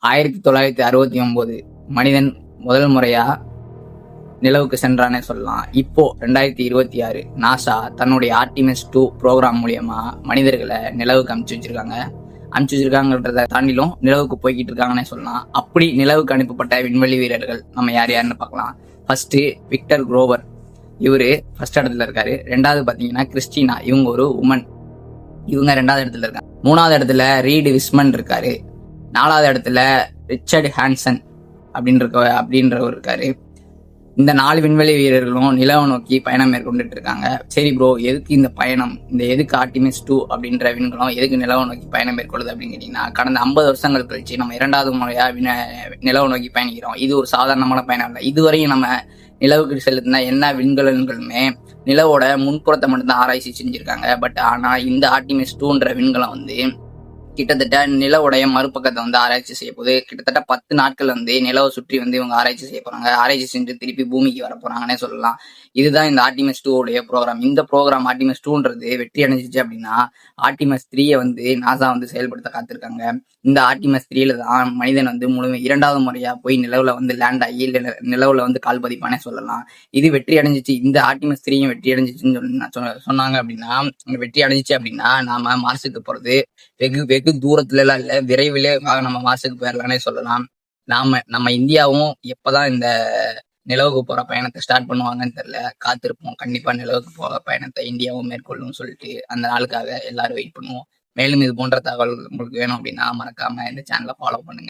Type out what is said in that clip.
1969 மனிதன் முதல் முறையா நிலவுக்கு சென்றானே சொல்லலாம். இப்போ 2026 நாசா தன்னுடைய ஆர்டிமிஸ் 2 ப்ரோக்ராம் மூலியமா மனிதர்களை நிலவுக்கு அனுப்பிச்சு வச்சிருக்காங்கன்றத தாண்டிலும் நிலவுக்கு போய்கிட்டு இருக்காங்கன்னே சொல்லலாம். அப்படி நிலவுக்கு அனுப்பப்பட்ட விண்வெளி வீரர்கள் நம்ம யாருன்னு பார்க்கலாம். ஃபர்ஸ்ட் விக்டர் குரோவர், இவரு ஃபர்ஸ்ட் இடத்துல இருக்காரு. ரெண்டாவது பாத்தீங்கன்னா கிறிஸ்டினா, இவங்க ஒரு உமன், இவங்க ரெண்டாவது இடத்துல இருக்காங்க. மூணாவது இடத்துல ரீடு விஸ்மன் இருக்காரு. நாலாவது இடத்துல ரிச்சர்ட் ஹான்சன் அப்படின்றவர் இருக்காரு. இந்த 4 விண்வெளி வீரர்களும் நிலவை நோக்கி பயணம் மேற்கொண்டுட்டு இருக்காங்க. சரி ப்ரோ, எதுக்கு இந்த பயணம், எதுக்கு ஆர்டிமிஸ் 2 அப்படின்ற விண்கலம் எதுக்கு நிலவை நோக்கி பயணம் மேற்கொள்ளுது அப்படின்னு கேட்டீங்கன்னா, கடந்த 50 வருஷங்கள் கழிச்சு நம்ம 2வது முறையா நிலவை நோக்கி பயணிக்கிறோம். இது ஒரு சாதாரணமான பயணம் இல்லை. இதுவரையும் நம்ம நிலவுக்கு செலுத்தின என்ன விண்கலன்களுமே நிலவோட முன்புறத்தை மட்டும்தான் ஆராய்ச்சி செஞ்சிருக்காங்க. பட் ஆனா இந்த ஆர்டிமிஸ் 2ன்ற விண்கலம் கிட்டத்தட்ட நிலவுடைய மறுபக்கத்தை ஆராய்ச்சி செய்ய போகுது. கிட்டத்தட்ட 10 நாட்கள் நிலவை சுற்றி இவங்க ஆராய்ச்சி செய்ய போறாங்க. ஆராய்ச்சி செஞ்சு திருப்பி பூமிக்கு வர போறாங்கன்னே சொல்லலாம். இதுதான் இந்த ஆர்டிமிஸ் 2 உடைய ப்ரோக்ராம். இந்த ப்ரோக்ராம் ஆர்டிமிஸ் 2ன்றது வெற்றி அடைஞ்சிச்சு அப்படின்னா ஆர்டிமிஸ் 3 நாசா செயல்படுத்த காத்திருக்காங்க. இந்த ஆர்டிமிஸ் 3ல தான் மனிதன் முழுமை 2வது முறையா போய் நிலவுல லேண்ட் ஆகி நிலவுல கால் பதிப்பானே சொல்லலாம். இது வெற்றி அடைஞ்சிச்சு. இந்த ஆர்டிமிஸ் 3 வெற்றி அடைஞ்சிச்சுன்னு சொன்னாங்க அப்படின்னா, வெற்றி அடைஞ்சிச்சு அப்படின்னா நாம மார்ஸுக்கு போறது வெகு தூரத்துல எல்லாம் இல்ல, விரைவிலே நம்ம மார்ஸுக்கு போயிடலானே சொல்லலாம். நம்ம இந்தியாவும் எப்பதான் இந்த நிலவுக்கு போற பயணத்தை ஸ்டார்ட் பண்ணுவாங்கன்னு தெரியல, காத்திருப்போம். கண்டிப்பா நிலவுக்கு போற பயணத்தை இந்தியாவும் மேற்கொள்ளும் சொல்லிட்டு அந்த நாளுக்காக எல்லாரும் வெயிட் பண்ணுவோம். மேலும் இது போன்ற தகவல் உங்களுக்கு வேணும் அப்படின்னா மறக்காம இந்த சேனலை ஃபாலோ பண்ணுங்க.